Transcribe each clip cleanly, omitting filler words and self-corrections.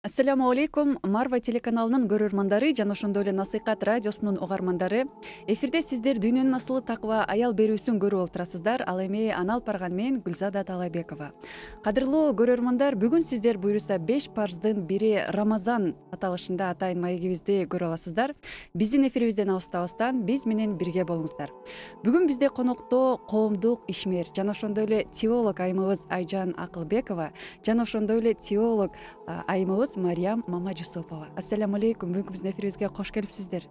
Ассаламу алейкум, Марва телеканалынын көрөрмандары жана ошондой эле Насыйкат радиосунун угармандары. Эфирде сиздер дүйнөнүн асылы такыба аял берүүсүн көрүп отурасыздар. Ал эми аны алып барган мен Гүлзада Талайбекова. Кадырлуу көрөрмандар, бүгүн сиздер буюрса 5 парздын бири Рамазан аталышында атайын маегибизди көрө аласыздар. Биздин эфирибизден алыстабастан биз менен бирге болуңуздар. Бүгүн бизде конокто коомдук ишмер жана ошондой эле теолог айымыбыз Айжан Акылбекова жана ошондой эле теолог айымыбыз Мариям Мамажусупова. Ассаламу алейкум, бүгүнкү биздин эфирибизге кош келипсиздер.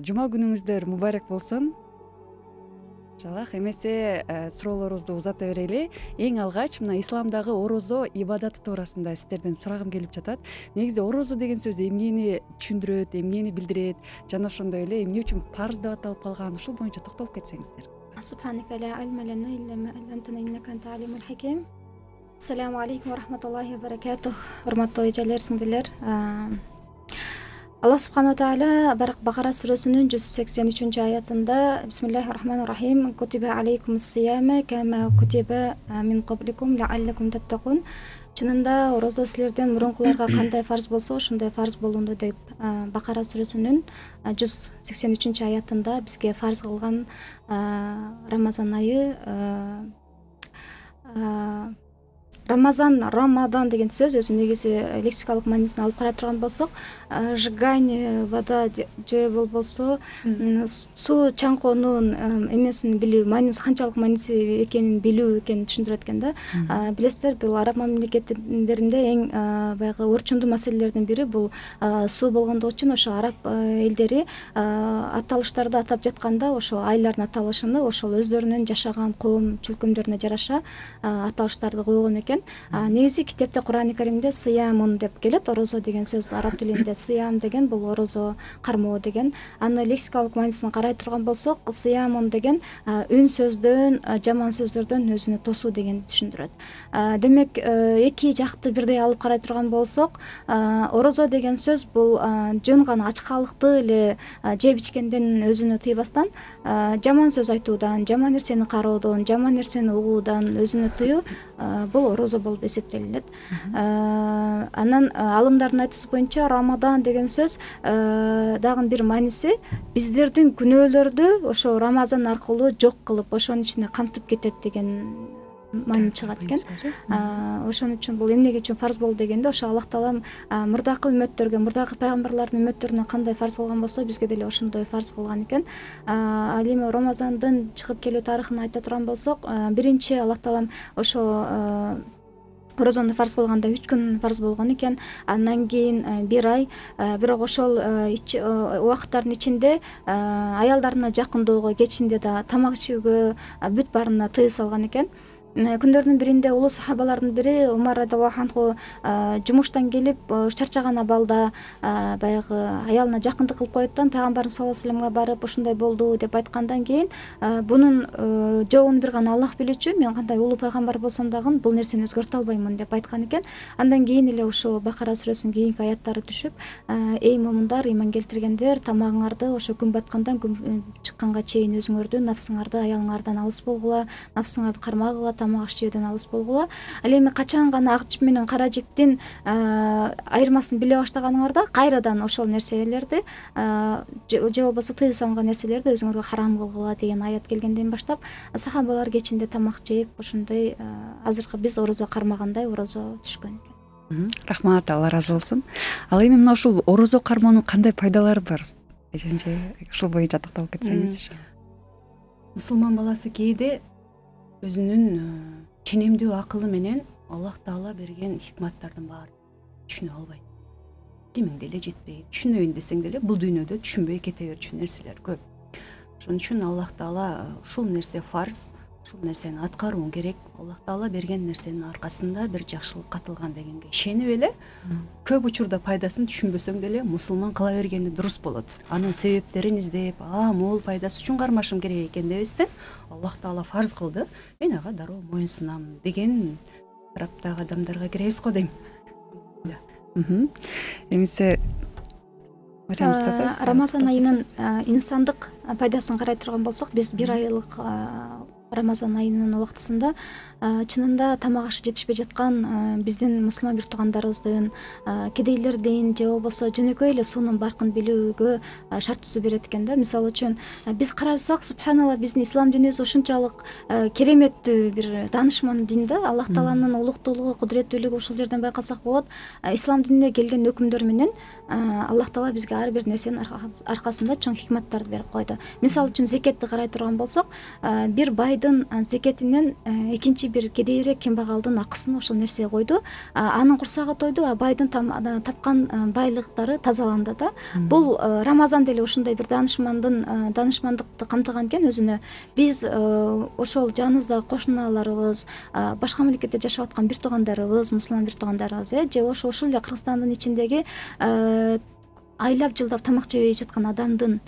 Жума күнүңүздөр мубарак болсун. Жалах эмесе суроолорубузду узата берели. Эң алгач мына исламдагы орозо ибадаты туурасында сиздерден сурагым келип жатат. Негизи орозо деген сөз эмнени түшүндүрөт, эмнени билдирет жана ошондой эле эмне үчүн парз деп аталып калган, ушул боюнча токтолуп кетсеңиздер. Субханака ла илма лана илля ма алламтана иннака анта алимул хаким. Ассаламу алейкум ва рахматуллахи ва баракатух. Урматтуу эжелер, сиңдилер. Аллах субхана тааля Бакара сүрөсүнүн 183 аятында Бисмиллахир рахманир рахим кутиба алейкумус сияма кама кутиба мин кабликум лааллакум таттакун. Чынында орозо силерден мурункуларга кандай фарз болсо ошондой фарз болунду деп Бакара сүрөсүнүн 183 аятында бизге фарз кылган Рамазан айы. Рамадан деген сөз өзү негизи лексикалык маанисин алып карай турган болсок, сжигание вода же болбосо суу чаңкоонун эмесин билүү, мааниси канчалык мааниси экенин билүү экенин түшүндүрөт экен да. Билесиздер, бул араб мамлекеттеринде эң баягы орчундуу маселелердин бири бул суу болгондугу үчүн ошо араб элдери аталыштарды атап жатканда ошо айлардын аталышыны ошол өздөрүнүн жашаган коом чөлкөмдөрүнө жараша аталыштарды койгон экен. Негизи китепте Кур'ан-ы Каримде сиямун деп келет. Орозо деген сөз араб тилинде сиям деген бул орозо кармоо деген. Аны лексикалык маанисин карай турган болсок, сиямун деген үн сөздөн, жаман сөздөрдөн өзүнү тосуу деген түшүндүрөт. Демек, эки жакты бирдей алып карай турган болсок, орозо деген сөз бул жөн гана ачкалыкты эле жеп ичкенден өзүнү тыйбастан, жаман сөз айтуудан, жаман нерсени кароодон, жаман нерсени угуудан өзүнү тыюу бул орозо болуп эсептелинет. Анан алымдардын айтуусу боюнча Рамадан деген сөз дагы бир мааниси биздердин күнөөлөрдү ошо Рамазан аркылуу жок кылып, ошонун ичине камтып кетет деген маани чыгат экен. Ошон үчүн бул эмнеге үчүн фарз болду дегенде, ошо Аллах Таала мурдакы үммөттөргө, мурдакы пайгамбарлардын үммөттөрүнө кандай фарз кылган болсо, бизге деле ошондой фарз кылган экен. Ал эми Рамазандын чыгып келүү тарыхын айта турган болсок, биринчи Аллах Таала ошо орозону фарз кылганда 3 күн фарз болгон экен. Андан кийин 1 ай, бирок ошол убакыттардын ичинде аялдарына жакындоого, кечинде да тамак ичүүгө бүт баарына тыюу салган экен. Күндөрдүн биринде улуу сахабалардын бири Умар радиаллаху анху жумуштан келип чарчаган абалда баягы аялына жакындык кылып коет да, пайгамбарыбыз саллаллаху алейхи вассаламга барып ушундай болду деп айткандан кийин бунун жообун бир гана Аллах билүүчү, мен кандай улуу пайгамбар болсом дагы бул нерсени өзгөртө албаймын деп айткан экен. Андан кийин эле ошо Бакара сүрөсүнүн кийинки аяттары түшүп, эй муумундар, ыйман келтиргендер, тамагыңарды ошо күн баткандан күн чыкканга чейин өзүңөрдү, нафсыңарды аялыңардан алыс болгула, нафсыңарды кармагыла, тамак ичүүдөн алыс болгула. Ал эми качан гана ак жип менен кара жиптин айырмасын биле баштаганыңарда, кайрадан ошол нерселерди же болбосо тыюу салынган нерселерди өзүңөргө харам кылгыла деген аят келгенден баштап, сахабалар кечинде тамак жеп, ошондой азыркы биз орозо кармагандай орозо түшкөн экен. Рахмат, Алла ыраазы болсун. Ал эми мына ушул орозо кармоонун кандай пайдалары бар? Эженже ушул боюнча токтолуп кетсеңиз. Мусулман баласы кээде өзүнүн ченемдүү акылы менен Аллах Таала берген хикматтардын баарын түшүнө албайт. Демиң деле жетпейт. Түшүнөйүн десең деле бул дүйнөдө түшүнбөй кете берчү нерселер көп. Ошон үчүн Аллах Таала ушул нерсе фарз, ушул нерсени аткарууң керек. Аллах Таала берген нерсенин аркасында бир жакшылык катылган дегенге ишенип эле, көп учурда пайдасын түшүнбөсөң деле мусулман кыла бергени дурус болот. Анын себептерин издеп, могул пайдасы үчүн кармашым керек экен дебестен, Аллах Таала фарз кылды, мен ага дароо моюн сунам деген тараптагы адамдарга киребиз го дейм. Эмесе Рамазан айынын инсандык пайдасын карай турган болсок, биз 1 айлык Рамазан айынын убактысында чынында тамак ашы жетишпей жаткан биздин мусулман бир туугандарыбыздын, кедейлердин же болбосо жөнөкөй эле суунун баркын билүүгө шарт түзүп берет экен да. Мисалы үчүн биз карасак, субханалла, биздин ислам динибиз ушунчалык кереметтүү бир даанышман дин да. Аллах тааланын улуктуулугу, кудуреттүүлүгү ушул жерден байкасак болот. Ислам динине келген өкүмдөр менен Аллах таала бизге ар бир нерсенин аркасында чоң хикматтарды берип койду. Мисалы үчүн зекетти карай турган болсок, бир байдын зекетинен экинчи бир кедейирээк кембагалдын акысын ошол нерсеге койду. Анын курсагы тойду, байдын тапкан байлыктары тазаланды да. Бул Рамазан деле ушундай бир даанышмандыкты камтыган экен өзүнө. Биз ошол жаныбыздагы кошуналарыбыз, башка мамлекетте жашап аткан бир туугандарыбыз, мусулман бир туугандарыбыз, же ошол эле Кыргызстандын ичиндеги айлап жылдап тамак жебей жаткан адамдын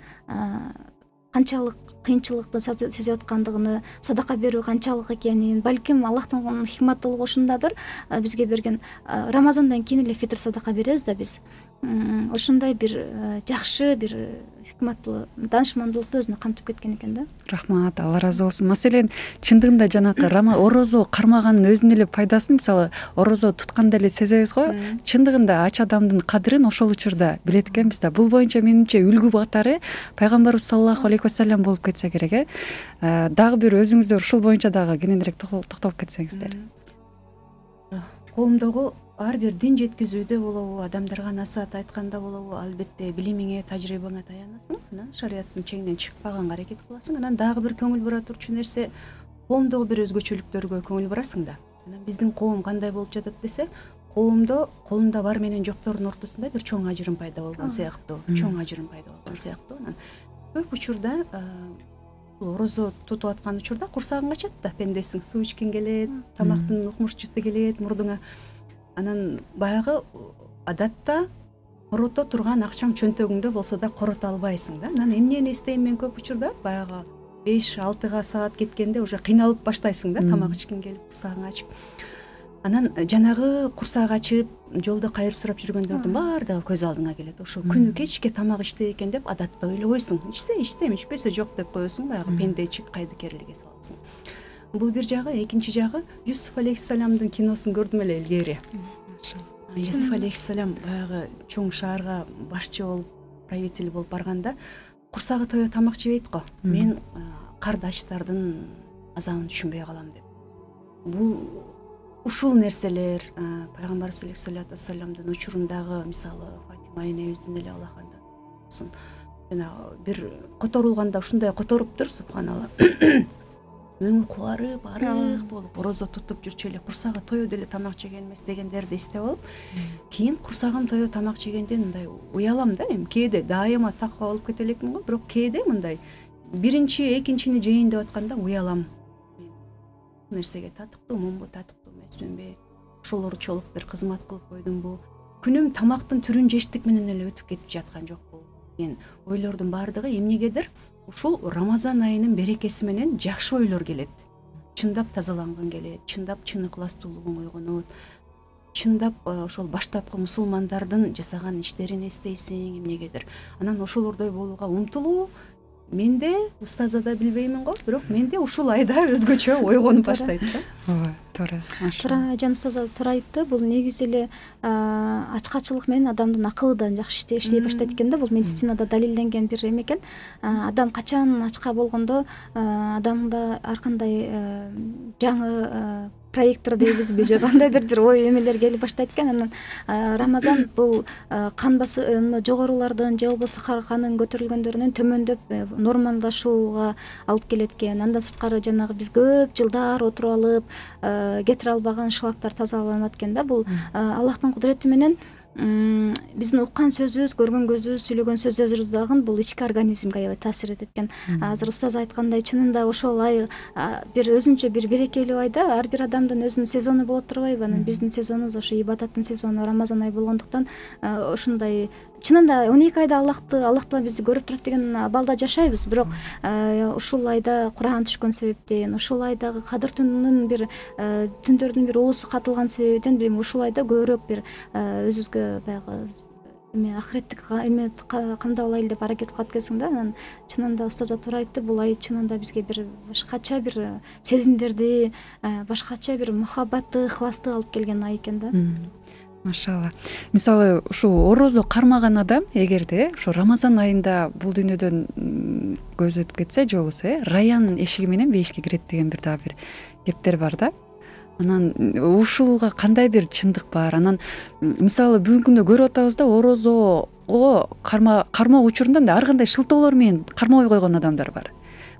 канчалык кыйынчылыкты сезип аткандыгын, садака берүү канчалык экенин, балким Аллахтын хикматтуулугу ушундадыр. Бизге берген Рамазандан кийин эле фитр садака беребиз да биз. Ошондой бир жакшы, бир хикматтуу даанышмандуулукту өзүнө камтып кеткен экен да. Рахмат, Алла ыраазы болсун. Маселен, чындыгында жанакы орозо кармаганын өзүнүн эле пайдасын, мисалы, орозо тутканда эле сезебиз го. Чындыгында ач адамдын кадырын ошол учурда билет экенбиз да. Бул боюнча менимче үлгү катары пайгамбарыбыз саллаллаху алейхи вассалам болуп кетсе керек. Дагы бир өзүңүздөр ушул боюнча дагы кененирээк токтолуп кетсеңиздер. Коомдогу ар бир дин жеткизүүдө болобу, адамдарга насаат айтканда болобу, албетте билимиңе, тажрыйбаңа таянасың, анан шариаттын чегинен чыкпаганга аракет кыласың. Анан дагы бир көңүл бура турчу нерсе, коомдогу бир өзгөчөлүктөргө көңүл бурасың да. Анан биздин коом кандай болуп жатат десе, коомдо колунда бар менен жоктордун ортосунда бир чоң ажырым пайда болгон сыяктуу, Анан көп учурда орозо тутуп аткан учурда курсагың ачат да, пендесиң, суу ичкиң келет, тамактын укмуш жыты келет мурдуңа. Анан баягы адатта корото турган акчаң чөнтөгүңдө болсо да корото албайсың да. Анан эмнени эстейм мен көп учурда, баягы 5-6 саат кеткенде уже кыйналып баштайсың да, тамак ичкиң келип, курсагың ачып. Анан жанагы курсак ачып, жолдо кайыр сурап жүргөндөрдүн баардыгы көз алдыңа келет. Ошо күнү кечке тамак иштей экен деп адатта ойлойсуң. Ичсе иштейм, ичпесе жок деп коесуң, баягы пендечик кайдыкерликке саласың. Бул бир жагы, экинчи жагы, Юсуф алейхиссаламдын киносун көрдүм эле илгери. Юсуф алейхиссалам баягы чоң шаарга башчы болуп, правитель болуп барганда, курсагы тоё тамак жебейт го. Мен кардаштардын азабын түшүнбөй калам деп. Бул ушул нерселер пайгамбарыбыз алейхиссалату вассаламдын учурундагы, мисалы, Фатима энебиздин эле Аллах андасун, жана бир которулганда ушундай которуптур, субханалла. Өңү кубарып, арык болуп, орозо тутуп жүрчү эле, курсагы тоё деле тамак жеген эмес дегендерди эстеп алып, кийин курсагым тоё тамак жегенде мындай уялам да, эми кээде дайыма таква болуп кете элекмин го, бирок кээде мындай биринчи, экинчини жейин деп атканда уялам. Мен нерсеге татыктуумбу, татыктуу эмесминби? Ошолорчолук бир кызмат кылып койдумбу? Күнүм тамактын түрүн жештик менен эле өтүп кетип жаткан жокпу? Деген ойлордун баардыгы эмнегедир ушул Рамазан айынын берекеси менен жакшы ойлор келет. Чындап тазалангың келет, чындап чын ыкластуулугуң ойгонот, чындап ошол баштапкы мусулмандардын жасаган иштерин эстейсиң, эмнегедир. Анан ошолордой болууга умтулуу менде, устазада билбеймин го, бирок менде ушул айда өзгөчө ойгонуп баштайт да. Ооба, туура. Туура, жан устаза туура айтты. Бул негизи эле ачкачылык менен адамдын акылы да жакшы иштей баштайт экен да. Бул медицинада далилденген бир эме экен. Адам качан ачка болгондо адамда ар кандай жаңы проектор дейбизби же кандайдыр бир ой эмелер келип баштайт экен. Анан Рамазан бул кан басымы жогорулардын же болбосо канын көтөрүлгөндөрүнүн төмөндөп нормалдашууга алып келет экен. Андан сырткары жанагы биз көп жылдар отуруп алып кетире албаган шлактар тазаланат экен да. Бул Аллахтын кудурети менен биздин уккан сөзүбүз, көргөн көзүбүз, сүйлөгөн сөзүбүз дагы бул ички организмге аябай таасир этет экен. Азыр устаз айткандай, чынында ошол ай бир өзүнчө бир берекелүү ай да. Ар бир адамдын өзүнүн сезону болот турбайбы? Анан биздин сезонубуз ошо ибадаттын сезону, Рамазан ай болгондуктан ушундай чынында 12 айда Аллах бизди көрүп турат деген абалда жашайбыз. Бирок ушул айда Куран түшкөн себептен, ушул айдагы кадыр түнүнүн бир түндөрдүн бир улусу катылган себебинен ушул айда көбүрөөк бир өзүбүзгө баягы эме ахиреттик эме кандай болайын деп аракет кылат экенсиң да. Анан чынында устаза туура айтты, бул ай чынында бизге бир башкача бир сезимдерди, башкача бир мухабатты, ыхласты алып келген ай экен да. Машалла. Мисалы ушул орозо кармаган адам эгерде ошо Рамазан айында бул дүйнөдөн көз өтүп кетсе, же болбосо Раян эшиги менен бейишке кирет деген бир дагы бир кептер бар да. Анан ушуга кандай бир чындык бар? Анан мисалы бүгүнкү күндө көрүп атабыз да, орозого кармоо учурунда ар кандай шылтоолор менен кармабай койгон адамдар бар.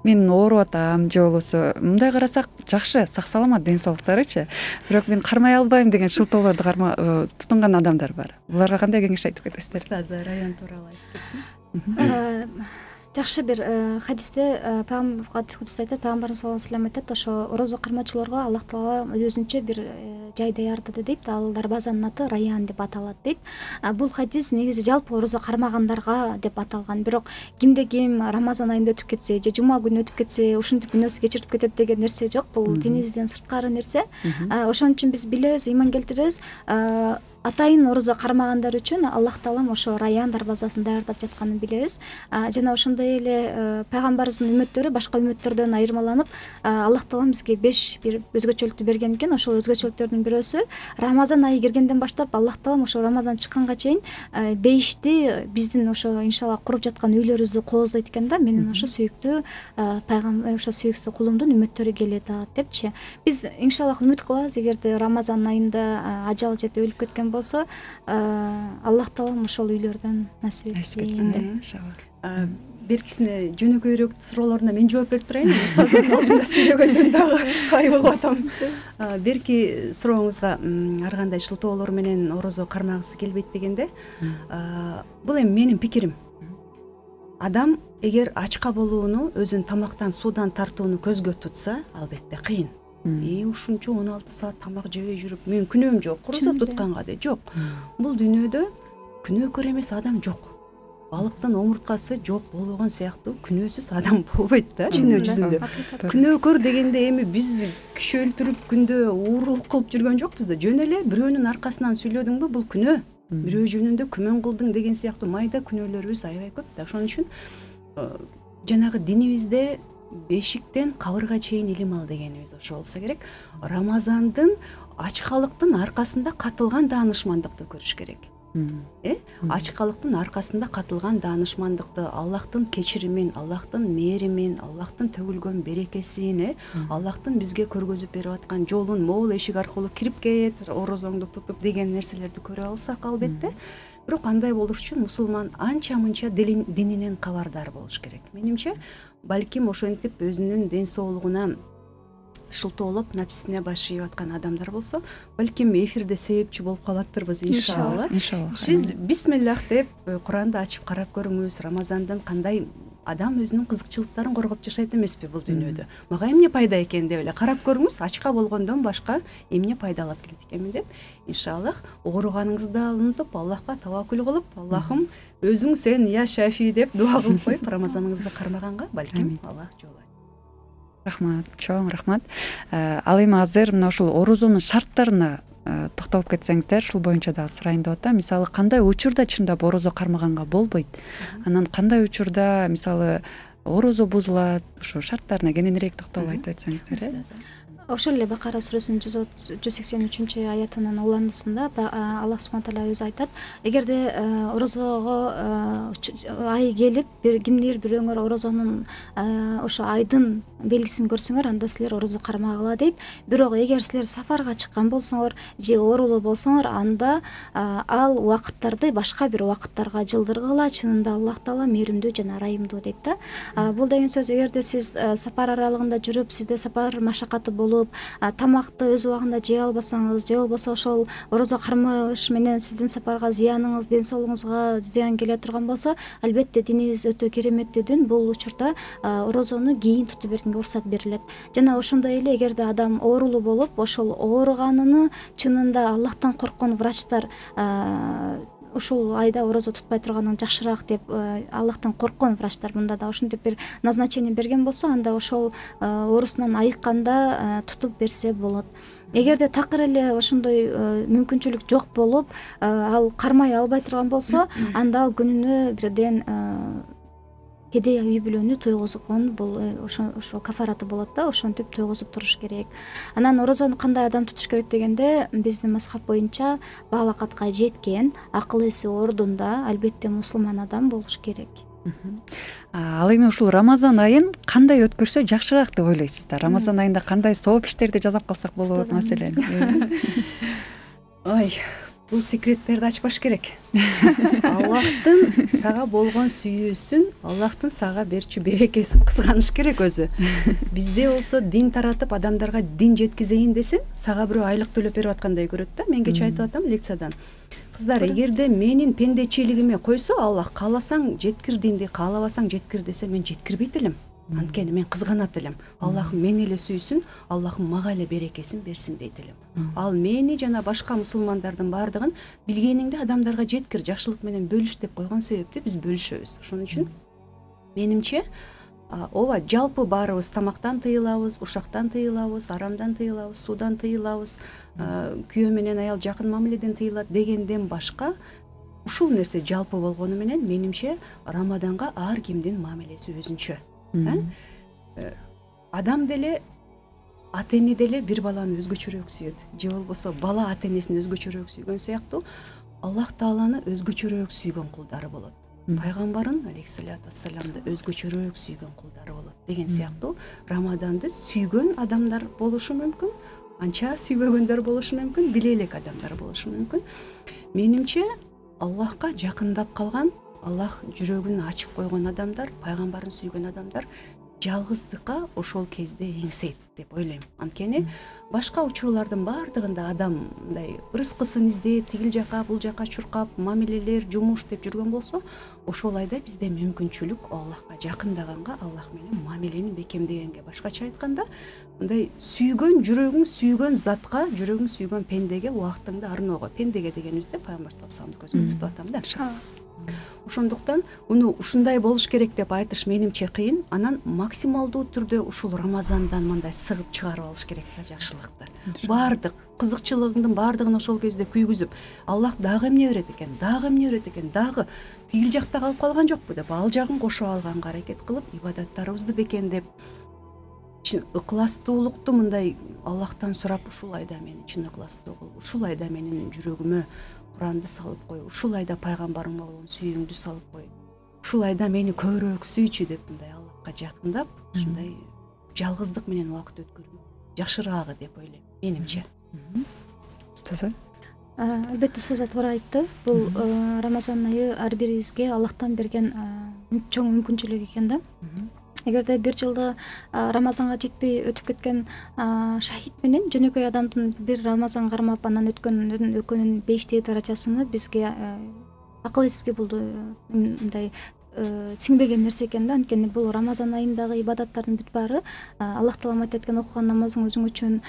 Мен ооруп атам, же болбосо мындай карасак жакшы, сак саламат ден соолуктарычы, бирок мен кармай албайм деген шылтоолорду тутунган адамдар бар. Буларга кандай кеңеш айтып кетесиздер? Устазы Раян тууралуу айтып кетсин. Жакшы бир хадисте Кудус айтат, пайгамбарыбыз саллаллаху алейхи вассалам айтат, ошо орозо кармоочулорго Аллах Таала өзүнчө бир жай даярдады дейт. Ал дарбазанын аты Раян деп аталат дейт. Бул хадис негизи жалпы орозо кармагандарга деп аталган. Бирок кимде ким Рамазан айында өтүп кетсе, же жума күнү өтүп кетсе, ушинтип күнөөсү кечирип кетет деген нерсе жок. Бул динибизден сырткары нерсе. Ошон үчүн биз билебиз, ыйман келтиребиз. Атайын орозо кармагандар үчүн Аллах Таалам ошо Раян дарбазасын даярдап жатканын билебиз. Жана ошондой эле пайгамбарыбыздын үммөттөрү башка үммөттөрдөн айырмаланып, Аллах Таалам бизге 5 бир өзгөчөлүктү берген экен. Ошол өзгөчөлүктөрдүн бирөөсү Рамазан айы киргенден баштап Аллах Таалам ошо Рамазан чыкканга чейин бейишти биздин ошо иншалла куруп жаткан үйлөрүбүздү кооздойт экен да. Менин ошо сүйүктүү пайгамбар, ошо сүйүктүү кулумдун үммөттөрү келет депчи. Биз иншалла үмүт кылабыз, эгерде Рамазан айында ажал жетип өлүп кеткен болсо, Аллах Таалам ошол үйлөрдөн насип этсин деп. Беркисине жөнөкөйрөөк суроолоруна мен жооп берип турайын. Устаздын алдында сүйлөгөндөн дагы кайгылып атам. Берки сурооңузга ар кандай шылтоолор менен орозо кармагысы келбейт дегенде, бул эми менин пикирим. Адам эгер ачка болууну, өзүн тамактан, суудан тартууну көзгө тутса, албетте кыйын. Ушунча 16 саат тамак жебей жүрүп, мен күнөөм жок, орозо тутканга да жок. Бул дүйнөдө күнөөкөр эмес адам жок. Балыктын омурткасы жок болбогон сыяктуу күнөөсүз адам болбойт да дүйнө жүзүндө. Күнөөкөр дегенде эми биз киши өлтүрүп күндө уурулук кылып жүргөн жокпуз да. Жөн эле бирөөнүн аркасынан сүйлөдүңбү, бул күнөө. Бирөө жөнүндө күмөн кылдың деген сыяктуу майда күнөөлөрүбүз аябай көп да. Ошон үчүн жанагы динибизде бешиктен кабырга чейин илим ал дегенибиз ошо болсо керек. Рамазандын ачкалыктын аркасында катылган даанышмандыкты көрүш керек. Ачкалыктын аркасында катылган даанышмандыкты, Аллахтын кечиримин, Аллахтын мээримин, Аллахтын төгүлгөн берекесин, Аллахтын бизге көргөзүп берип аткан жолун могул эшик аркылуу кирип кет, орозоңду тутуп деген нерселерди көрө алсак албетте. Бирок андай болуш үчүн мусулман анча-мынча дининен кабардар болуш керек. Менимче, балким ошентип өзүнүн ден соолугуна шылтоолоп, напсисине баш ийип аткан адамдар болсо, балким эфирде себепчи болуп калаттырбыз иншалла. Сиз бисмиллах деп Куранды ачып карап көрүңүз. Рамазандын кандай адам өзүнүн кызыкчылыктарын коргоп жашайт эмеспи бул дүйнөдө. Мага эмне пайда экен деп эле карап көрүңүз. Ачка болгондон башка эмне пайдалап келет экенмин деп, иншаллах ооруганыңызды унутуп, Аллахка таваккул кылып, Аллахым өзүң сен я шафи деп дуа кылып коюп, Рамазаныңызды кармаганга балким Аллах жол ачат. Рахмат, чоң рахмат. Ал эми азыр мына ушул орозонун шарттарына токтолуп кетсеңиздер, ушул боюнча дагы сурайын деп атам. Мисалы, кандай учурда чындап орозо кармаганга болбойт? Анан кандай учурда мисалы орозо бузулат? Ошо шарттарына кененирээк токтолуп айтып өтсөңүздөр. Ошол эле Бакара сүрөсүнүн 183 аятынын уландысында Аллах субхана таала өзү айтат: эгерде орозого ай келип, кимдир бирөөңөр орозонун ошо айдын белгисин көрсөңөр, анда силер орозо кармагыла дейт. Бирок эгер силер сафарга чыккан болсоңор же оорулуу болсоңор, анда ал убакыттарды башка бир убакыттарга жылдыргыла. Чынында Аллах Таала мээримдүү жана ырайымдуу дейт да. Бул деген сөз, эгерде сиз сапар аралыгында жүрүп, сизде сапар машакаты болуп, тамакты өз убагында жей албасаңыз, же болбосо ошол орозо кармаш менен сиздин сапарга зыяныңыз, ден соолугуңузга зыян келе турган болсо, албетте динибиз өтө кереметтүү дин. Бул учурда орозону кийин тутуп бергенге уруксат берилет. Жана ошондой эле эгерде адам оорулуу болуп, ошол ооруганын чынында Аллахтан корккон врачтар ушул айда орозо тутпай турганың жакшыраак деп Аллахтан корккон врачтар мында да ошентип бир назначение берген болсо, анда ошол оорусунан айыкканда тутуп берсе болот. Эгерде такыр эле ошондой мүмкүнчүлүк жок болуп, ал кармай албай турган болсо, анда ал күнүнө бирден кедей үй бүлөнү тойгузгон бул ошо кафараты болот да, ошентип тойгузуп туруш керек. Анан орозону кандай адам тутуш керек дегенде, биздин мазхаб боюнча баалакатка жеткен, акыл эси ордунда, албетте мусулман адам болуш керек. Ал эми ушул Рамазан айын кандай өткөрсө жакшыраак деп ойлойсуздар? Рамазан айында кандай сооп иштерди жасап калсак болот маселен? Ой, бул секреттерди ачпаш керек. Аллахтын сага болгон сүйүүсүн, Аллахтын сага берчү берекесин кызганыш керек өзү. Бизде болсо дин таратып адамдарга дин жеткизейин десең, сага бирөө айлык төлөп берип аткандай көрөт да. Мен кечээ айтып атам лекциядан. Кыздар, эгерде менин пендечилигиме койсо, Аллах кааласаң жеткир динди, каалабасаң жеткир десе, мен жеткирбейт элем. Анткени мен кызганат элем. Аллахым мени эле сүйсүн, Аллахым мага эле берекесин берсин дейт элем. Ал мени жана башка мусулмандардын баардыгын билгениңде адамдарга жеткир, жакшылык менен бөлүш деп койгон себепти биз бөлүшөбүз. Ошон үчүн менимче ооба, жалпы баарыбыз тамактан тыйылабыз, ушактан тыйылабыз, арамдан тыйылабыз, суудан тыйылабыз, күйөө менен аял жакын мамиледен тыйылат дегенден башка ушул нерсе жалпы болгону менен менимче Рамаданга ар кимдин мамилеси өзүнчө. Адам деле ата эне деле бир баланы өзгөчөрөөк сүйөт, же болбосо бала ата энесин өзгөчөрөөк сүйгөн сыяктуу Аллах Тааланы өзгөчөрөөк сүйгөн кулдары болот. Пайгамбарын алейхиссалату вассаламды өзгөчөрөөк сүйгөн кулдары болот деген сыяктуу Рамаданды сүйгөн адамдар болушу мүмкүн, анча сүйбөгөндөр болушу мүмкүн, биле элек адамдар болушу мүмкүн. Менимче Аллахка жакындап калган, Аллах жүрөгүн ачып койгон адамдар, пайгамбарын сүйгөн адамдар жалгыздыкка ошол кезде эңсейт деп ойлойм. Анткени башка учурлардын баардыгында адам мындай ырыскысын издеп, тигил жака, бул жака чуркап, мамилелер, жумуш деп жүргөн болсо, ошол айда бизде мүмкүнчүлүк Аллахка жакындаганга, Аллах менен мамилени бекемдегенге, башкача айтканда, мындай сүйгөн жүрөгүң сүйгөн затка, жүрөгүң сүйгөн пендеге убактыңды арноого, пендеге дегенибизде пайгамбар саллаллаху алейхи вассаламды көзүмө тутуп атам да. Ошондуктан уну ушундай болуш керек деп айтыш менимче кыйын. Анан максималдуу түрдө ушул Рамазандан мындай сыгып чыгарып алыш керек да жакшылыкты. Баардык кызыкчылыгыңдын баардыгын ошол кезде күйгүзүп, Аллах дагы эмне берет экен, дагы эмне берет экен, дагы тигил жакта калып калган жокпу деп ал жагын кошуп алганга аракет кылып, ибадаттарыбызды бекемдеп, ыкластуулукту мындай Аллахтан сурап, ушул айда мени чын ыкластуу кыл, ушул айда менин жүрөгүмө Куранды салып кой, ушул айда пайгамбарыңа болгон сүйүүңдү салып кой, ушул айда мени көбүрөөк сүйчү деп мындай Аллахка жакындап, ушундай жалгыздык менен убакыт өткөрүү жакшыраагы деп ойлойм менимче. Устазы? Албетте сөз туура айтты. Бул Рамазан айы ар бирибизге Аллахтан берген чоң мүмкүнчүлүк экен да. Эгерде бир жылда Рамазанга жетпей өтүп кеткен шахид менен жөнөкөй адамдын бир Рамазан кармап анан өткөнүн 5 даражасыны бизге акыл эске болду мындай сиңбеген нерсе экен да. Анткени бул Рамазан айындагы ибадаттардын бүт баары Аллах Таала айтат экен, окуган намазың өзүң үчүн,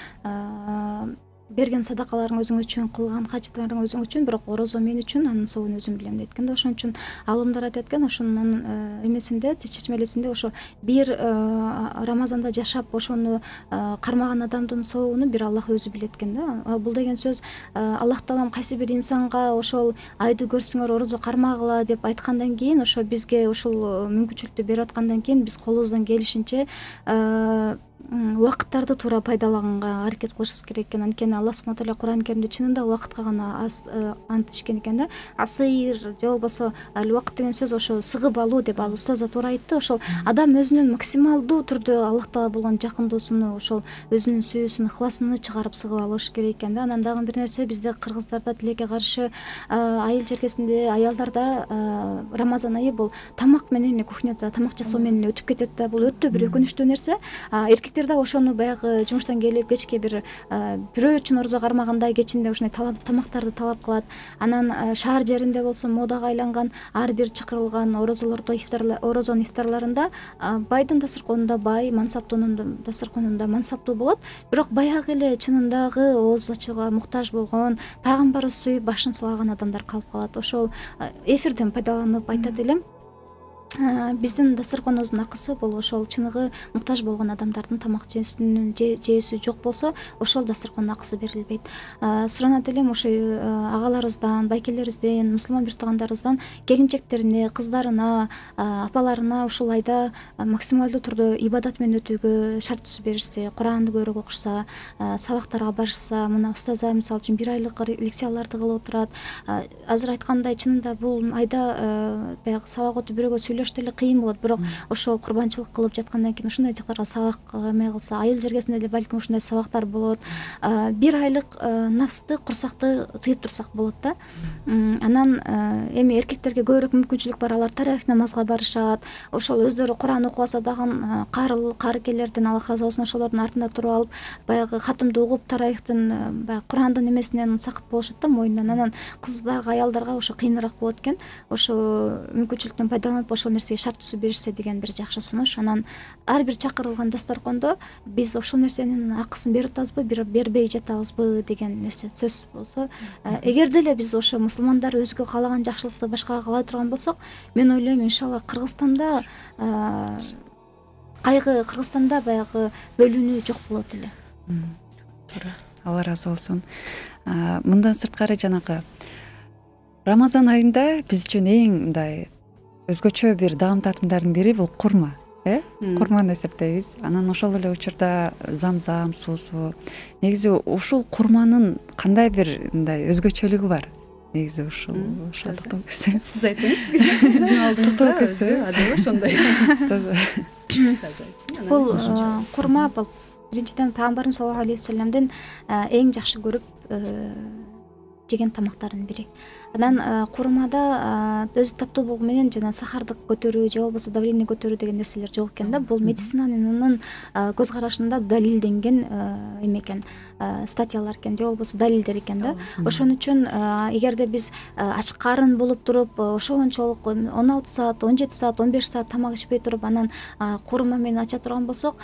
берген садакаларың өзүң үчүн, кылган хажытларың өзүң үчүн, бирок орозо мен үчүн, анын соогун өзүм билем дейт да. Ошон үчүн алымдар айтат экен, ошонун эмесинде, чечмелесинде ошо бир Рамазанда жашап ошону кармаган адамдын соогуну бир Аллах өзү билет экен да. Бул деген сөз Аллах Таалам кайсы бир инсанга ошол айды көрсөңөр орозо кармагыла деп айткандан кийин, ошо бизге ошол мүмкүнчүлүктү берип аткандан кийин биз колубуздан келишинче убакыттарды туура пайдалаганга аракет кылышыбыз керек экен. Анткени Аллах субхана тааля Куран Керимде чынында убакытка гана антышкен экен да. Асыр же болбосо ал убакыт деген сөз ошо сыгып алуу деп ал устаз туура айтты. Ошол адам өзүнүн максималдуу түрдө Аллах Таала болгон жакындоосуну, ошол өзүнүн сүйүүсүн, ыхласыны чыгарып сыгып алыш керек экен да. Анан дагы бир нерсе, бизде кыргыздарда тилекке каршы айыл жергесинде аялдарда Рамазан айы бул тамак менен, кухняда тамак жасоо менен өтүп кетет да. Бул өтө бир өкүнүчтүү нерсе. Эркектер да ошону баягы жумуштан келип кечке бирөө үчүн орозо кармагандай кечинде ушундай тамактарды талап кылат. Анан шаар жеринде болсо модага айланган ар бир чакырылган орозолордо орозонун ифтарларында байдын дасырконунда бай, мансаптуунун дасырконунда мансаптуу болот. Бирок баягы эле чынындагы ооз ачууга муктаж болгон, пайгамбарыбыз сүйүп башын сылаган адамдар калып калат. Ошол эфирден пайдаланып айтат элем. Биздин дасырконубуздун акысы бул ошол чыныгы муктаж болгон адамдардын тамак жээси жок болсо, ошол дасыркондун акысы берилбейт. Суранат элем ошо агаларыбыздан, байкелерибизден, мусулман бир туугандарыбыздан келинчектерине, кыздарына, апаларына ушул айда максималдуу турдо ибадат менен өтүүгө шарт түзүп беришсе, Куранды көбүрөөк окушса, сабактарга барышса, мына устаза мисалы үчүн 1 айлык лекцияларды кылып отурат. Азыр айткандай чынында бул айда баягы сабак өтүп бирөөгө сүйлөштү эле кыйын болот, бирок ошол курбанчылык кылып жаткандан кийин ушундай жактарга сабак эме кылса, айыл жергесинде деле балким ушундай сабактар болот. 1 айлык нафсты, курсакты тыйып турсак болот да. Анан эми эркектерге көбүрөөк мүмкүнчүлүк бар, алар тарайх намазга барышат. Ошол өздөрү Куран окубаса дагы каарыкелерден Аллах ыраазы болсун, ошолордун артында туруп алып, баягы хатымды угуп тарайхтын, баягы Курандын эмесинен сакыт болушат да моюндан. Анан кыздарга, аялдарга ошо кыйыныраак болот экен. Ошо мүмкүнчүлүктөн пайдаланып ошол нерсеге шарт түзүп беришсе деген бир жакшы сунуш. Анан ар бир чакырылган дасторкондо биз ошол нерсенин акысын берип атабызбы, бербей жатабызбы деген нерсе сөзсүз болсо, эгер деле биз ошо мусулмандар өзгө каалаган жакшылыкты башкага каалай турган болсок, мен ойлойм иншалла Кыргызстанда кайгы, Кыргызстанда баягы бөлүнүү жок болот эле. Туура. Алла ыраазы болсун. Мындан сырткары жанагы Рамазан айында биз үчүн эң мындай өзгөчө бир даам татымдардын бири бул курма, курманы эсептейбиз. Анан ошол эле учурда замзам суусу. Негизи ушул курманын кандай бир мындай өзгөчөлүгү бар? Негизи ушул сиз айтыңыз. Сиздин алдыңызда өзү адил ошондой. Бул курма бул биринчиден Пайгамбарыбыз саллаллаху алейхи вассаламдын эң жакшы көрүп жеген тамактардын бири. Анан курмада өзү таттуу болгону менен жана сахардык көтөрүү же болбосо давление көтөрүү деген нерселер жок экен да. Бул медицинанын көз карашында далилденген эме экен, статьялар экен же болбосо далилдер экен да. Ошон үчүн эгерде биз ачык карын болуп туруп, ошончолук 16 саат, 17 саат, 15 саат тамак ичпей туруп, анан курма менен ача турган болсок,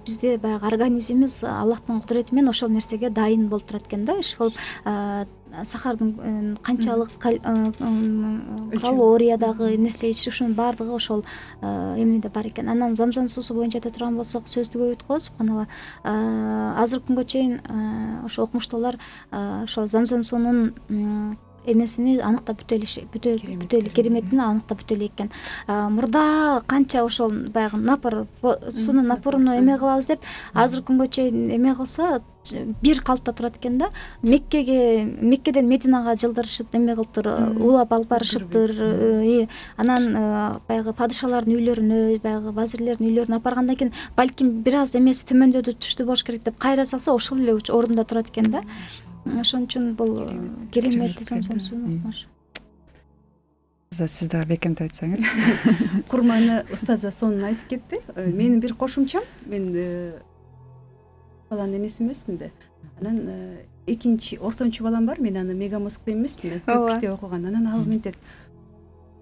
бизде баягы организмибиз Аллахтын кудурети менен ошол нерсеге дайын болуп турат экен да. Иш кылып сахардын канчалык калориядагы нерсе ичиш, ушунун баардыгы ошол эмеде бар экен. Анан замзам суусу боюнча айта турган болсок, сөздү көп айткыла, субханалла. Азыркы күнгө чейин ошо окумуштуулар ошол замзам суунун эмесини аныктап бүтө кереметин аныктап бүтө элек экен. Мурда канча ошол баягы напор, суунун напорун эме кылабыз деп, азыркы күнгө чейин эме кылса бир калыпта турат экен да. Меккеден Мединага жылдырышып, эме кылыптыр, улап алып барышыптыр. Анан баягы падышалардын үйлөрүнө, баягы вазирлердин үйлөрүнө апаргандан кийин балким бир аз эмеси төмөндөдү, түштү болуш керек деп кайра салса, ошол эле ордунда турат экен да. Ошон үчүн бул керемет замзам суу. Сиз дагы бекемдеп айтсаңыз. Курманы устаза сонун айтып кетти. Менин бир кошумчам, мен баланын энеси эмесмин да. Анан экинчи ортончу балам бар, мен аны мегамозг эмесмин да, көп китеп окуган. Анан ал мынтет: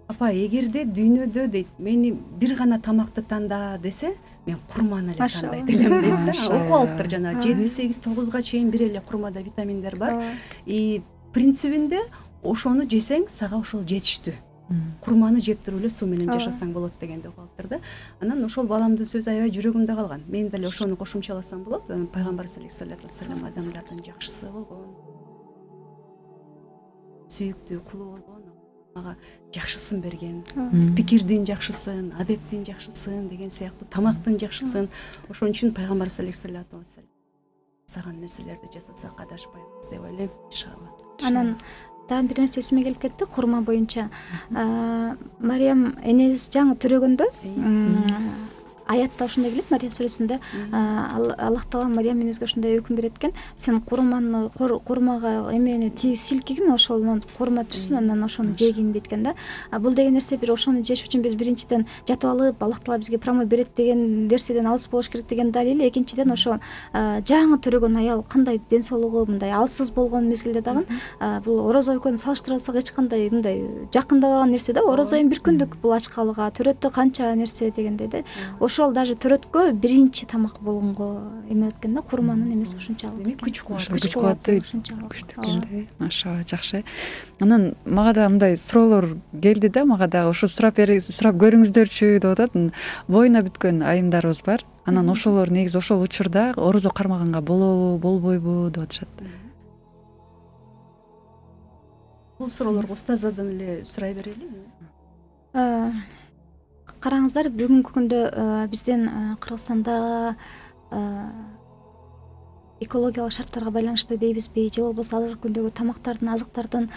апа, эгерде дүйнөдө дейт, мени бир гана тамакты танда десе, мен курманы эле тандайт элем дейт да. Окуп алыптыр жана 7, 8, 9га чейин бир эле курмада витаминдер бар. И принцибинде ошону жесең, сага ошол жетиштүү. Курманы жеп туруп эле суу менен жашасаң болот дегенди окуп алыптыр да. Анан ошол баламдын сөзү аябай жүрөгүмдө калган. Мен деле ошону кошумчаласам болот. Пайгамбар саллаллаху алейхи вассалам адамдардын жакшысы болгон, сүйүктүү кулу болгон, ага жакшысын берген, пикирдин жакшысын, адептин жакшысын деген сыяктуу, тамактын жакшысын. Ошон үчүн Пайгамбар саллаллаху алейхи вассалам саган нерселерди жасасак адашпайбыз деп ойлойм, иншалла. Анан дагы бир нерсе эсиме келип кетти, курма боюнча. Мариям энебиз жаңы төрөгөндө аятта ошондой келет, Мариям сүрөсүндө. Аллах таала Мариямиңизге ошондой өкүм берет экен: сен курмага эмени силкигин, ошонун курма түшсүн, анан ошону жегин дейт экен да. Бул деген нерсе бир ошону жеш үчүн биз биринчиден жатып алып, Аллах таала бизге промой берет деген нерседен алыс болуш керек деген далили. Экинчиден ошо жаңы төрөгөн аял кандай ден соолугу мындай алсыз болгон мезгилде дагы бул орозо экөөнү салыштыра алсак эч кандай мындай жакындабаган нерсе да. Орозо эми бир күндүк бул ачкалыга, төрөттө канча нерсе дегендей да. Ошол даже төрөткө биринчи тамак болгонго эме экен да, курманын эмеси ушунчалык. Демек күч кубаты күчтүү экен да. Машалла, жакшы. Анан мага да мындай суроолор келди да, мага дагы ошо сурап көрүңүздөрчү деп атат. Боюна бүткөн айымдарыбыз бар. Анан ошолор негизи ошол учурда орозо кармаганга болобу, болбойбу деп атышат. Бул суроолорго устазадан эле сурай берелиби? Караңыздар, бүгүнкү күндө биздин Кыргызстанда экологиялык шарттарга байланыштуу дейбизби, же болбосо азыркы күндөгү тамактардын, азыктардын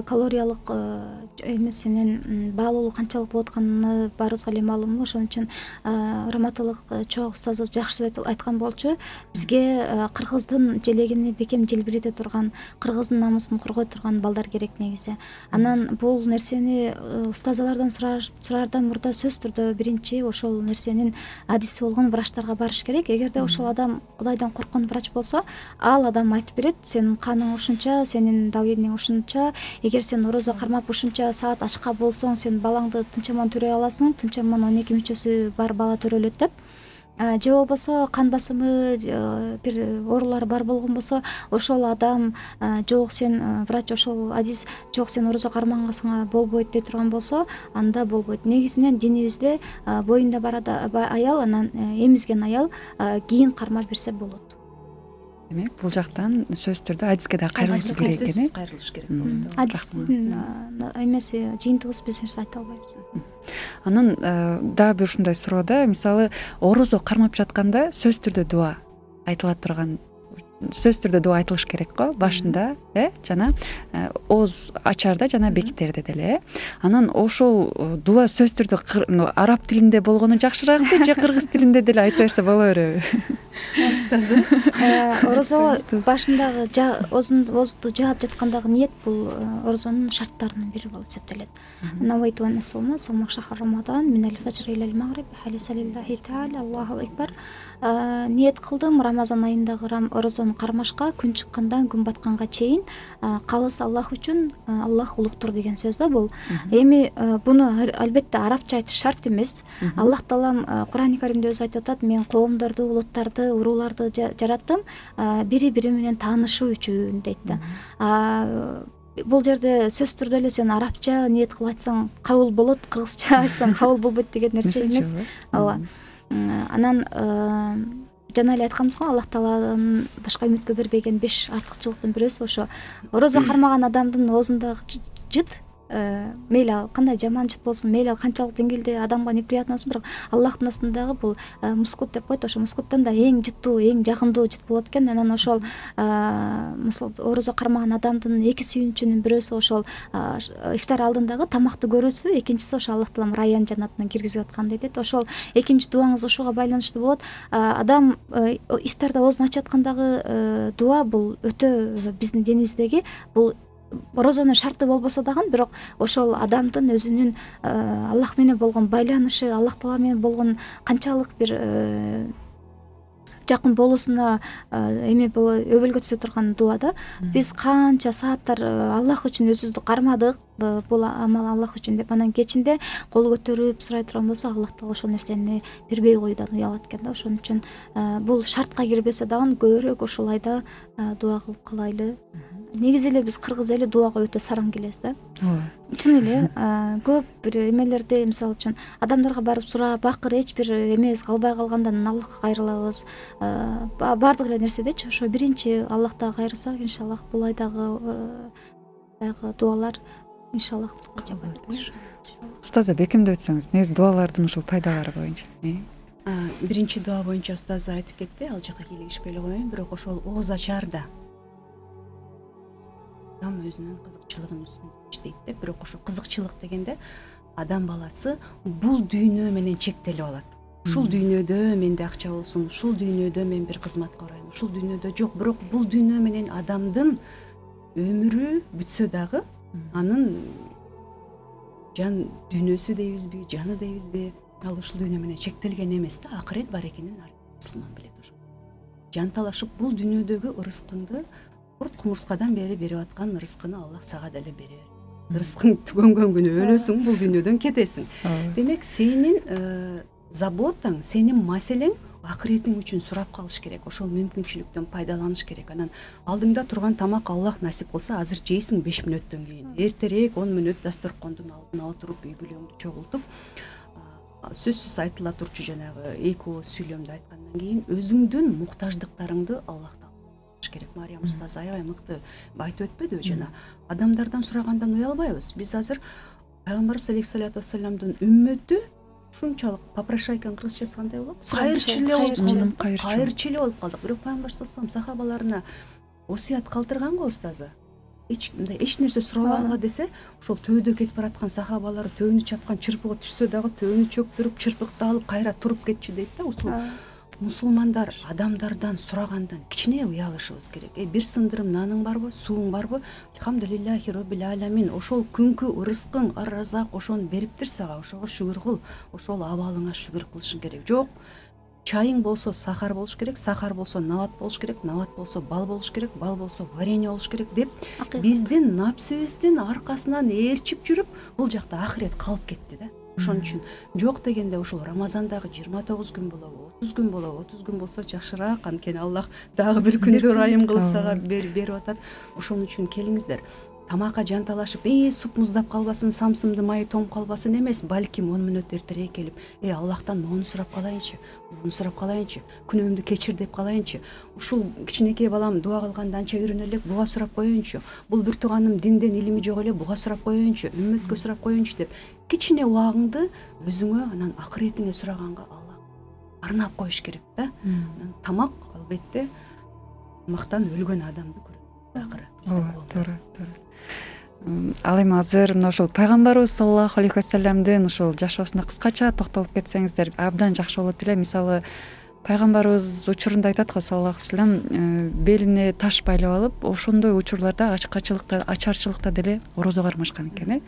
калориялык эмесинин баалуулугу канчалык болуп атканы баарыбызга эле маалым. Ошон үчүн раматылык чоң устазыбыз жакшы айткан болчу: бизге кыргыздын желегини бекем желбирете турган, кыргыздын намысын коргой турган балдар керек негизи. Анан бул нерсени устазалардан сураардан мурда сөзсүз түрдө биринчи ошол нерсенин адиси болгон врачтарга барыш керек. Эгерде ошол адам Кудайдан корккон врач болсо, ал адам айтып берет: сенин каның ушунча, сенин давлениең ушунча, эгер сен орозо кармап ушунча саат ачка болсоң, сен балаңды тынчаман төрөй аласың, тынчаман 12 мүчөсү бар бала төрөлөт деп. Же болбосо кан басымы, бир оорулары бар болгон болсо, ошол адам жок, сен врач ошол адис жок, сен орозо кармагансың болбойт дей турган болсо, анда болбойт. Негизинен динибизде боюнда бар аял, анан эмизген аял кийин кармап берсе болот. Демек, бул жактан сөзсүз түрдө адиске да кайрылыш керек экен. Кайрылыш керек болот. Адистин эмеси жыйынтыгы биз нерсе айта албайбыз. Анан дагы бир ушундай суроо да, мисалы орозо кармап жатканда сөзсүз түрдө дуа айтыла турган, сөзсүз түрдө дуа айтылыш керек го башында, жана ооз ачарда жана бекитерде деле. Анан ошол дуа сөзсүз түрдө араб тилинде болгону жакшыраакпы же кыргыз тилинде деле айта берсе боло береби? Устазы орозо башындагы оозду жаап жаткандагы ниет бул орозонун шарттарынын бири болуп эсептелет. Навайту ан асума самак шахар рамадан минал фаджр илал магриб халисалиллахи таала Аллаху акбар. Ниет кылдым Рамазан айындагы орозону кармашка күн чыккандан күн батканга чейин калыс Аллах үчүн, Аллах улуктур деген сөз да бул. Эми буну албетте арабча айтыш шарт эмес. Аллах таалам Кур'ан-ы Каримде өзү айтып атат: мен коомдорду, улуттарды, урууларды жараттым бири-бири менен таанышуу үчүн дейт да. Бул жерде сөзсүз түрдө эле сен арабча ниет кылып айтсаң кабыл болот, кыргызча айтсаң кабыл болбойт деген нерсе эмес. Ооба. Анан жана эле айтканбыз го, Аллах Тааладан башка үмүткө бербеген 5 артыкчылыктын бирөөсү ошо. Орозо кармаган адамдын оозундагы жыт, мейли ал кандай жаман жыт болсун, мейли ал канчалык деңгээлде адамга неприятный болсун, бирок Аллахтын астындагы бул мускут деп коет. Ошо мускуттан да эң жыттуу, эң жагымдуу жыт болот экен. Анан ошол орозо кармаган адамдын эки сүйүнчүнүн бирөөсү ошол ифтар алдындагы тамакты көрүүсү, экинчиси ошо Аллах таалам райян жанатына киргизип аткан дейт. Ошол экинчи дуаңыз ушуга байланыштуу болот. Адам ифтарда оозун ачып аткандагы дуа бул өтө биздин динибиздеги бул орозонун шарты болбосо дагы, бирок ошол адамдын өзүнүн Аллах менен болгон байланышы, Аллах таала менен болгон канчалык бир жакын болуусуна эме өбөлгө түзө турган дуа да. Биз канча сааттар Аллах үчүн өзүбүздү кармадык, бул амал Аллах үчүн деп, анан кечинде кол көтөрүп сурай турган болсо, Аллах таала ошол нерсени бербей коюудан уялат экен да. Ошон үчүн бул шартка кирбесе дагы көбүрөөк ушул айда дуа кылып калайлы. Негизи эле биз кыргыз эли дуага өтө сараң келебиз да. Ооба. Чын эле көп бир эмелерди, мисалы үчүн адамдарга барып сурап, бакыр эч бир эмебиз калбай калгандан Аллахка кайрылабыз. Бардык эле нерседечи ошо биринчи Аллахтага кайрылсак, иншаллах бул айдагы дуалар иншаллах жабат. Устаза, бекемдеп өтсөңүз, негизи дуалардын ушул пайдалары боюнча. Биринчи дуа боюнча устаз айтып кетти, ал жака кийлигишпей эле коеюн, бирок ошол ооз ачарда адам өзүнүн кызыкчылыгын үстүндө иштейт деп, бирок ошо кызыкчылык дегенде адам баласы бул дүйнө менен чектелип алат. ушул дүйнөдө менде акча болсун, ушул дүйнөдө мен бир кызматка барайын, ушул дүйнөдө жок. Бирок бул дүйнө менен адамдын өмүрү бүтсө дагы анын жан дүйнөсү дейбизби, жаны дейбизби, ал ушул дүйнө менен чектелген эмес да, акырет бар экенин мусулман билет. Ошо жанталашып бул дүйнөдөгү ырыскыңды курт кумурскадан бери берип аткан ырыскыны Аллах сага деле берер. Ырыскың түгөнгөн күнү өлөсүң, бул дүйнөдөн кетесиң. Демек сенин заботаң, сенин маселең акыретиң үчүн сурап калыш керек. Ошол мүмкүнчүлүктөн пайдаланыш керек. Анан алдыңда турган тамак Аллах насип кылса, азыр жейсиң 5 мүнөттөн кийин. Эртерээк 10 мүнөт дасторкондун алдына отуруп, үй бүлөңдү чогултуп, сөзсүз айтыла турчу жанагы эки ооз сүйлөмдү айткандан кийин өзүңдүн муктаждыктарыңды Аллахтан алыш керек. Мариям устаз аябай мыкты айтып өтпөдүбү жана адамдардан сурагандан уялбайбыз. Биз азыр Пайгамбарыбыз алейхиссалату вассаламдын үммөтү ушунчалык попрошайкан кыргызчасы кандай болот? Кайырчы болуп калдык. Кайырчы болуп калдык. Бирок Пайгамбар саллаллаху алейхи сахабаларына осуят калтырган го устазы. Эч нерсе сурабагыла десе, ошол төөдө кетип бараткан сахабалар төөнү чапкан чырпыгы түшсө дагы төөнү чөктүрүп, чырпыкты алып кайра туруп кетчү дейт да. Ушул мусулмандар адамдардан сурагандан кичине уялышыбыз керек. Бир сындырым наның барбы, сууң барбы? Алхамдулиллахи роббил аламин. Ошол күнкү ырыскың, ар-разак ошону бериптир сага, ошого шүгүр кыл. Ошол абалыңа шүгүр кылышың керек. Жок. Чайың болсо сахар болуш керек, сахар болсо нават болуш керек, нават болсо бал болуш керек, бал болсо варенье болуш керек деп биздин напсыбыздын аркасынан ээрчип жүрүп, бул жакта ахирет калып кетти да. Ошон үчүн жок дегенде ушул Рамазандагы 29 күн болобу, 30 күн болобу, 30 күн болсо жакшыраак, анткени Аллах дагы бир күндү ырайым кылып сага берип атат. Ошон үчүн келиңиздер. Тамакка жанталашып, суп муздап калбасын, самсымды майы тоңуп калбасын эмес, балким 10 мүнөт эртерээк келип, Аллахтан мону сурап калайынчы, мону сурап калайынчы, күнөөмдү кечир деп калайынчы. Ушул кичинекей балам дуа кылганда анча үйрөнө элек, буга сурап коеюнчу. Бул бир тууганым динден илими жок эле, буга сурап коеюнчу, үммөткө сурап коеюнчу деп кичине убагыңды өзүңө, анан акыретиңе сураганга Аллах арнап коюш керек да. Тамак албетте тамактан өлгөн адамды көрөт. Акыры биздин туура. Ал эми азыр мына ушул Пайгамбарыбыз саллаллаху алейхи вассаламдын ушул жашоосуна кыскача токтолуп кетсеңиздер абдан жакшы болот эле. Мисалы Пайгамбарыбыз учурунда айтат го саллаллаху алейхи вассалам, белине таш байлап алып, ошондой учурларда ачарчылыкта деле орозо кармашкан экен.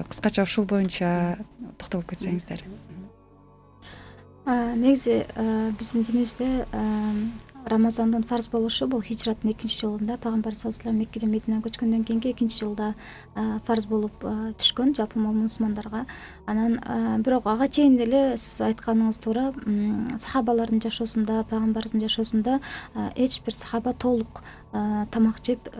Кыскача ушул боюнча токтолуп кетсеңиздер. Негизи биздин динибизде Рамазандын фарз болушу бул хижраттын 2-жылында, Пайгамбар саллаллаху алейхи вассалам Меккеден Мединага көчкөндөн кийинки 2-жылда фарз болуп түшкөн жалпы мусулмандарга. Анан бирок ага чейин деле сиз айтканыңыз туура, сахабалардын жашоосунда, Пайгамбарыбыздын жашоосунда эч бир сахаба толук тамак жеп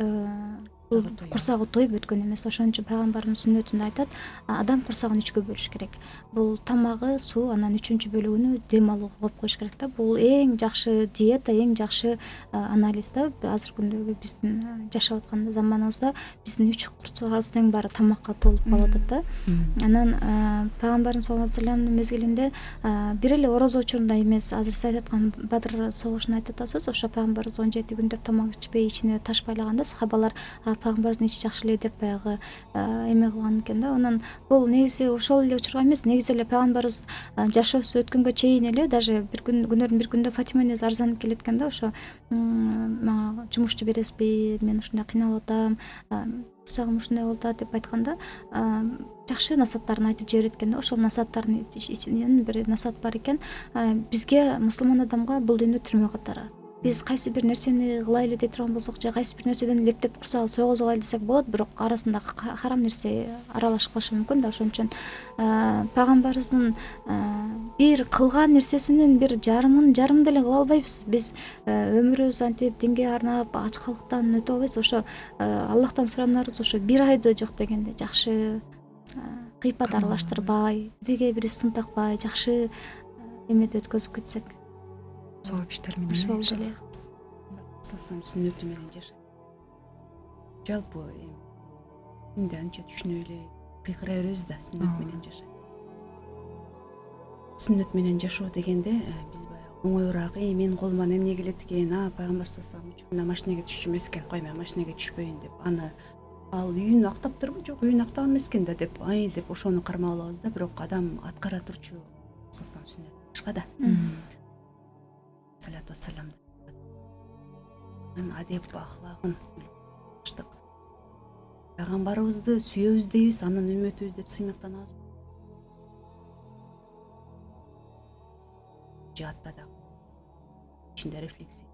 курсагы тоюп өткөн эмес. Ошон үчүн Пайгамбардын сүннөтүндө айтат, адам курсагын 3кө бөлүш керек. Бул тамагы, суу, анан 3-чү бөлүгүнү дем алууга коюп коюш керек да. Бул эң жакшы диета, эң жакшы анализ да. Азыркы күндөгү биздин жашап аткан заманыбызда биздин 3 курсагыбыздын баары тамакка толуп калып атат да. Анан Пайгамбарыбыз саллаллаху алейхи вассаламдын мезгилинде бир эле орозо учурунда эмес, азыр сиз айтып аткан Бадыр согушун айтып атасыз. Ошо Пайгамбарыбыз 17 күндөп тамак ичпей, ичине таш байлаганда сахабалар Пайгамбарыбыздын ичи жакшы эле деп баягы эме кылган экен да. Анан бул негизи ошол эле учурга эмес, негизи эле Пайгамбарыбыз жашоосу өткөнгө чейин эле даже бир күндөрдүн бир күндө Фатима энебиз арызданып келет экен да. Ошо мага жумушчу бересизби, мен ушундай кыйналып атам, курсагым ушундай болуп атат деп айтканда, жакшы насааттарын айтып жиберет экен да. Ошол насааттардын ичинен бир насаат бар экен. Бизге мусулман адамга бул дүйнө түрмө катары. Биз кайсы бир нерсени кылайлы дей турган болсок, же кайсы бир нерседен лептеп курсагы сойгозуп алайлы десек болот, бирок арасында харам нерсе аралашып калышы мүмкүн да. Ошон үчүн Пайгамбарыбыздын бир кылган нерсесинин бир жарымын деле кыла албайбыз. Биз өмүрүбүз антип динге арнап ачкалыктан өтө албайбыз. Ошо Аллахтан суранарыбыз ошо бир айды жок дегенде жакшы кыйпат аралаштырбай, бирге бири сынтакпай, жакшы эмеде өткөзүп кетсек. Сооп иштер менен. Ошол деле. Сасам сүннөтү менен жашайт. Жалпы эмне анча түшүнө эле кыйкыра беребиз да, сүннөт менен жашайт. Сүннөт менен жашоо дегенде биз баягы оңоюраак, менин колуман эмне келет экен, Пайгамбар саллаллаху алейхи вассалам машинеге түшчү эмес экен, кой мен машинеге түшпөйүн деп, аны ал үйүн актаптырбы, жок үйүн актаган эмес экен да деп, деп ошону кармап алабыз да. Бирок адам аткара турчу салсаң сүннет башка да. Салату вассалам. Адеп ахлагын баштык. Пайгамбарыбызды сүйөбүз дейбиз, анын үммөтүбүз деп сыймыктанабыз. Жаатта да ичинде рефлексия.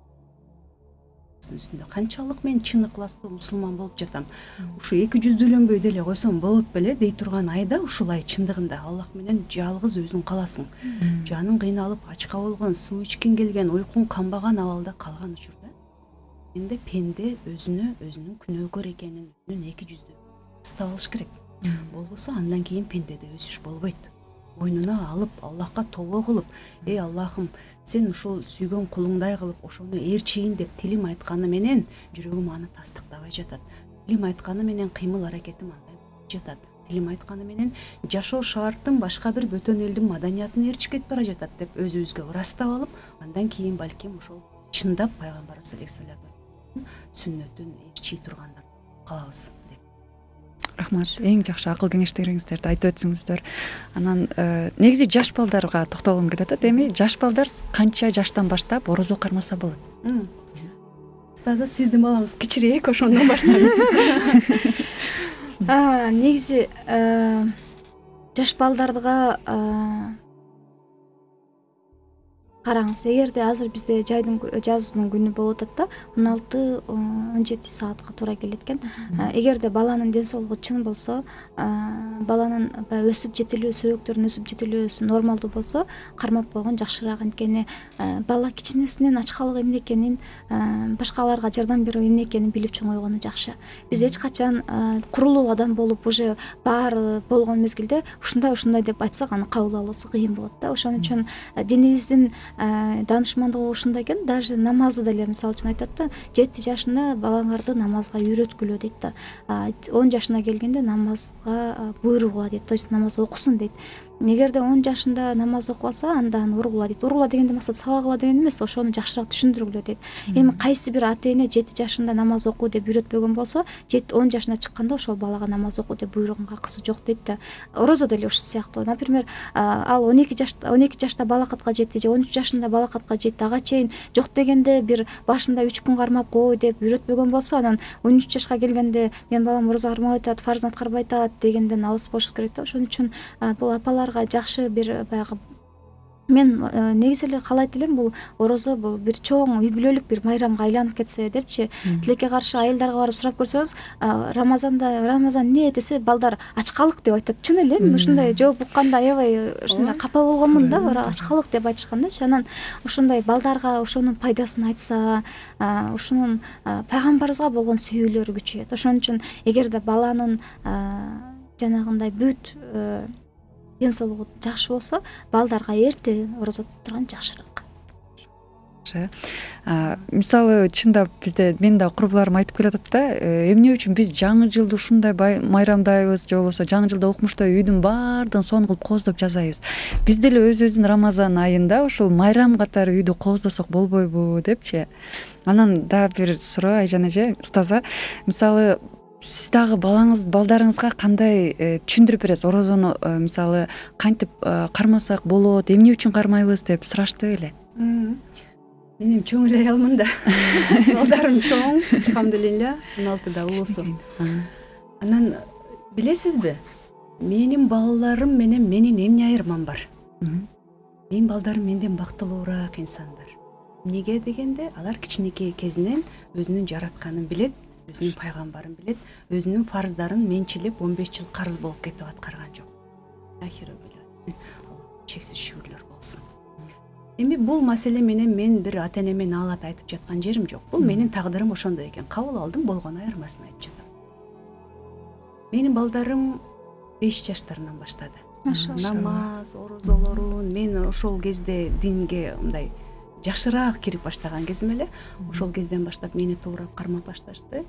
Үстүндө канчалык мен чын ыкластуу мусулман болуп жатам. Ушу 200-дүүлөнбөй деле койсом болот беле дей турган айда ушулай чындыгында Аллах менен жалгыз өзүң каласың. Жаның кыйналып, ачка болгон, суу ичкиң келген, уйкуң канбаган абалда калган учурда энди пенде өзүнүн күнөөкөр экенин, өзүнүн 200-дүү ыстап алыш керек. Болбосо андан кийин пендеде өсүш болбойт. Мойнуна алып, Аллахка тобо кылып, эй Аллахым, сен ушул сүйгөн кулуңдай кылып, ошону ээрчийин деп тилим айтканы менен жүрөгүм аны тастыктабай жатат. Тилим айтканы менен кыймыл аракетим андай жатат. Тилим айтканы менен жашоо шартым башка бир бөтөн элдин маданиятын ээрчип кетип бара жатат деп өзүбүзгө ырастап алып, андан кийин балким ошол чындап пайгамбарыбыз саллаллаху алейхи вассалам сүннөтүн ээрчий тургандар калабыз. Рахмат. Эң жакшы акыл кеңештериңиздерди айтып өтсүңүздөр. Анан негизи жаш балдарга токтолгум келип атат. Эми жаш балдар канча жаштан баштап орозо кармаса болот? Стаза сиздин балаңыз кичирээк, ошондон баштайбыз. Негизи жаш балдарга караңыз, эгерде азыр бизде жаздын күнү болуп атат да, 16-17 саатка туура келет экен. Эгерде баланын ден соолугу чын болсо, баланын өсүп жетилүү, сөбөктөрүнүн өсүп жетилүүсү нормалдуу болсо, кармап койгон жакшыраак. Анткени бала кичинесинен ачкалык эмне экенин, башкаларга жардам берүү эмне экенин билип чоңойгону жакшы. Биз эч качан курулуу адам болуп, уже баары болгон мезгилде ушундай деп айтсак, аны кабыл алуусу кыйын болот да. Ошон үчүн динибиздин данышмандыгы ушундай экен. Даже намазды деле мисалы үчүн айтат да, 7 жашында балаңарды намазга үйрөткүлө дейт да. 10 жашына келгенде намазга буйругула дейт. То есть намаз окусун дейт. Эгерде 10 жашында намаз окубаса, анда аны ургула дейт. Ургула дегенде максат сабагыла деген эмес, ошону жакшыраак түшүндүргүлө дейт. Эми кайсы бир ата эне 7 жашында намаз окуу деп үйрөтпөгөн болсо, 10 жашына чыкканда ошол балага намаз окуу деп буйругун какысы жок дейт да. Орозо деле ушул сыяктуу. Например, ал 12 жашта балакатка жетти же 13 жашында балакатка жетти, ага чейин жок дегенде бир башында 3 күн кармап кой деп үйрөтпөгөн болсо, анан 13 жашка келгенде мен балам орозо кармап атат, фарзын аткарбай атат дегенден алыс болушубуз керек да. Ошон үчүн бул апаларга жакшы бир баягы мен негизи эле каалайт элем, бул орозо бул бир чоң үй бүлөлүк бир майрамга айланып кетсе депчи. Тилекке каршы айылдарга барып сурап көрсөңүз, Рамазан эмне десе, балдар ачкалык деп айтат. Чын эле ушундай жооп укканда аябай ушундай капа болгонмун да, ачкалык деп айтышкандачы. Анан ушундай балдарга ошонун пайдасын айтса, ушунун пайгамбарыбызга болгон сүйүүлөрү күчөйөт. Ошон үчүн эгерде баланын жанагындай бүт ден соолугу жакшы болсо, балдарга эрте орозо тутуп турган жакшыраак. Мисалы чындап бизде менин да курбуларым айтып келатат да, эмне үчүн биз жаңы жылды ушундай майрамдайбыз, же болбосо жаңы жылда укмуштай үйдүн баардыгын сонун кылып кооздоп жазайбыз. Биз деле өзүбүздүн Рамазан айында ушул майрам катары үйдү кооздосок болбойбу депчи. Анан дагы бир суроо, Айжан эже, устаза, мисалы сиз дагы балдарыңызга кандай түшүндүрүп бересиз? Орозону мисалы кантип кармасак болот, эмне үчүн кармайбыз деп сурашты эле. Менин чоң эле аялмын да. Балдарым чоң, алхамдулилля, 16да улусу. Анан билесизби? Менин балдарым менен менин эмне айырмам бар? Менин балдарым менден бактылуураак инсандар. Эмнеге дегенде, алар кичинекей кезинен өзүнүн жаратканын билет, өзүнүн пайгамбарын билет, өзүнүн фарздарын менчилеп 15 жыл карыз болуп кетип аткарган жок. Ахиры билет. Чексиз шүгүрлөр болсун. Эми бул маселе менен мен бир ата энемен алат айтып жаткан жерим жок. Бул менин тагдырым ошондой экен. Кабыл алдым, болгон айырмасын айтып жатам. Менин балдарым 5 жаштарынан баштады. Намаз, орозолорун мен ошол кезде динге мындай жакшыраак кирип баштаган кезим эле. Ошол кезден баштап мени туурап кармап башташты.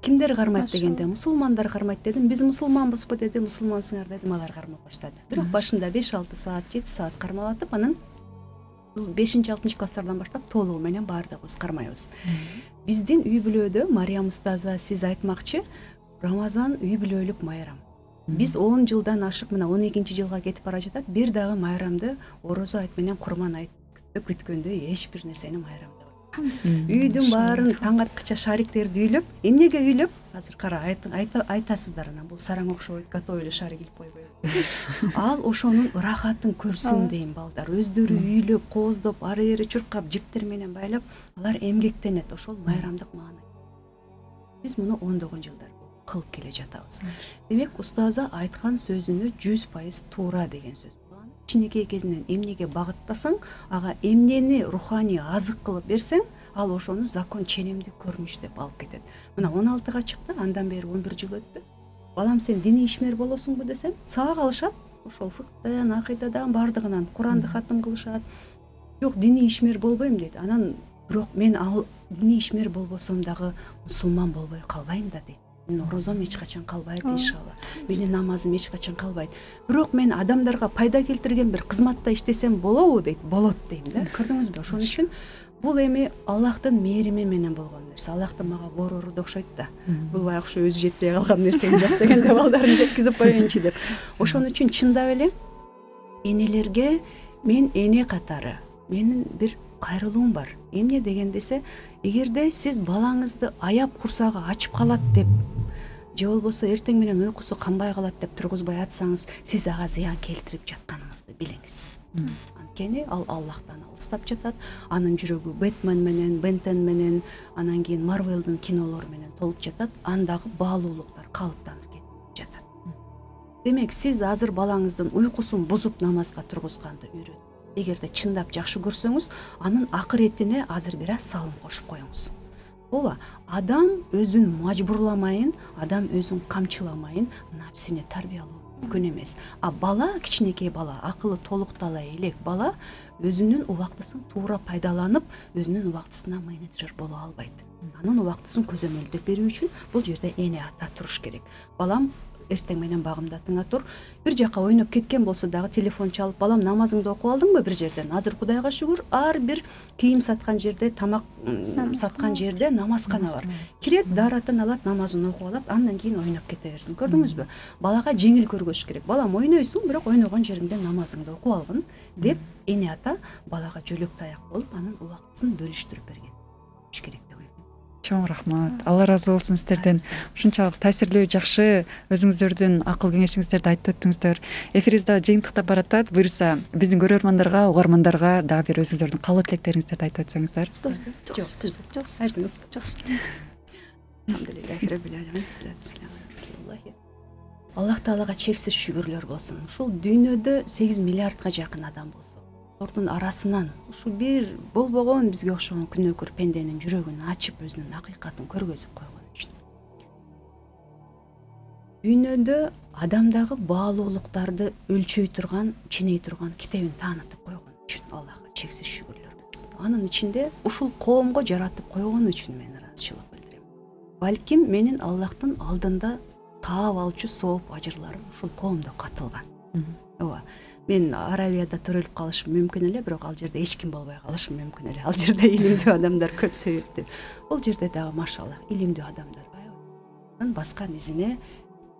Кимдер кармайт дегенде, мусулмандар кармайт дедим. Биз мусулманбызбы деди, мусулмансыңар дедим, алар кармап баштады. Бирок башында 5-6 саат, 7 саат кармап атып, анан 5-6 класстардан баштап толугу менен баардыгыбыз кармайбыз. Биздин үй бүлөдө Мариям устаза сиз айтмакчы, Рамазан үй бүлөлүк майрам. Биз 10 жылдан ашык мына 12 жылга кетип бара жатат. Бир дагы майрамды орозо айт менен курман айтты күткөндөй эч бир нерсени майрамда үйдүн баарын таң аткыча шариктерди үйлөп, эмнеге үйлөп? Азыр кара айтасыздар, анан бул сараң окшобойт, готовили шарик илип койбойбу. Ал ошонун ырахатын көрсүн дейм балдар. Өздөрү үйлөп, кооздоп, ары бери чуркап, жиптер менен байлап, алар эмгектенет. Ошол майрамдык маана. Биз муну ондогон жылдар кылып келе жатабыз. Демек, устаза айткан сөзүнө 100% туура деген сөз. Кичинекей кезинен эмнеге багыттасаң, ага эмнени руханий азык кылып берсең, ал ошону закон ченемдик көрүнүш деп алып кетет. Мына 16га чыкты, андан бери 11 жыл өттү. Балам, сен диний ишмер болосуңбу десем, сага калышат. Ошол фыктан, акыйдадан бардыгынан Куранды хатым кылышат. Жок, диний ишмер болбойм дейт. Анан бирок мен ал диний ишмер болбосом дагы мусулман болбой калбайм да дейт. Менин орозом эч качан калбайт иншалла. Менин намазым эч качан калбайт. Бирок мен адамдарга пайда келтирген бир кызматта иштесем болобу дейт. Болот дейм да. Көрдүңүзбү? Ошон үчүн бул эми Аллахтын мээрими менен болгон нерсе. Аллахтын мага боруруду окшойт да. Бул баягы ушу өзү жетпей калган нерсени жок дегенде балдарын жеткизип коеюнчу деп. Ошон үчүн чындап эле энелерге мен эне катары менин бир кайрылуум бар. Эмне деген десе, эгерде сиз балаңызды аяп курсагы ачып калат деп, же болбосо эртең менен уйкусу канбай калат деп тургузбай атсаңыз, сиз ага зыян келтирип жатканыңызды билиңиз. Анткени ал Аллахтан алыстап жатат. Анын жүрөгү Бэтмен менен, Бентен менен, анан кийин Марвелдин кинолору менен толуп жатат. Андагы баалуулуктар калыптанып кетип жатат. Демек, сиз азыр балаңыздын уйкусун бузуп намазга тургузганды үйрөтүп, эгерде чындап жакшы көрсөңүз, анын акыретине азыр бир аз салым кошуп коюңуз. Ооба, адам өзүн мажбурламайын, адам өзүн камчыламайын, напсине тарбиялоо мүмкүн эмес. А бала, кичинекей бала, акылы толуктала элек бала өзүнүн убактысын туура пайдаланып, өзүнүн убактысына менеджер боло албайт. Анын убактысын көзөмөлдөп берүү үчүн бул жерде эне ата туруш керек. Балам, эртең менен багымда тыңа тур. Бир жака ойноп кеткен болсо дагы телефон чалып, балам, намазыңды окуп алдыңбы бир жерден? Азыр Кудайга шүгүр, ар бир кийим саткан жерде, тамак саткан жерде намазкана бар. Кирет, даратын алат, намазын окуп алат, андан кийин ойноп кете берсин. Көрдүңүзбү? Балага жеңил көргөзүш керек. Балам, ойнойсуң, бирок ойногон жериңде намазыңды окуп алгын деп эне ата балага жөлөк таяк болуп, анын убактысын бөлүштүрүп берген керек деп ойлойм. Чоң рахмат. Алла ыраазы болсун сиздерден. Ушунчалык таасирлүү, жакшы өзүңүздөрдүн акыл кеңешиңиздерди айтып өттүңүздөр. Эфирибиз дагы жыйынтыктап баратат. Буюрса, биздин көрөрмандарга, угармандарга дагы бир өзүңүздөрдүн каалоо тилектериңиздерди айтып өтсөңүздөр. Аллах Таалага чексиз шүгүрлөр болсун. Ушул дүйнөдө 8 миллиардга жакын адам болсо, алардын арасынан ушу бир болбогон бизге окшогон күнөөкөр пенденин жүрөгүн ачып, өзүнүн акыйкатын көргөзүп койгон үчүн. Дүйнөдө адамдагы баалуулуктарды өлчөй турган, ченей турган китебин таанытып койгон үчүн Аллахка чексиз шүгүрлөр болсун. Анын ичинде ушул коомго жаратып койгон үчүн мен ыраазычылык билдирем. Балким менин Аллахтын алдында таап алчу сооп ажырларым ушул коомдо катылган. Ооба. Мен Аравияда төрөлүп калышым мүмкүн эле, бирок ал жерде эч ким болбой калышым мүмкүн эле. Ал жерде илимдүү адамдар көп себептүү. Бул жерде дагы машалла илимдүү адамдар баягы баскан изине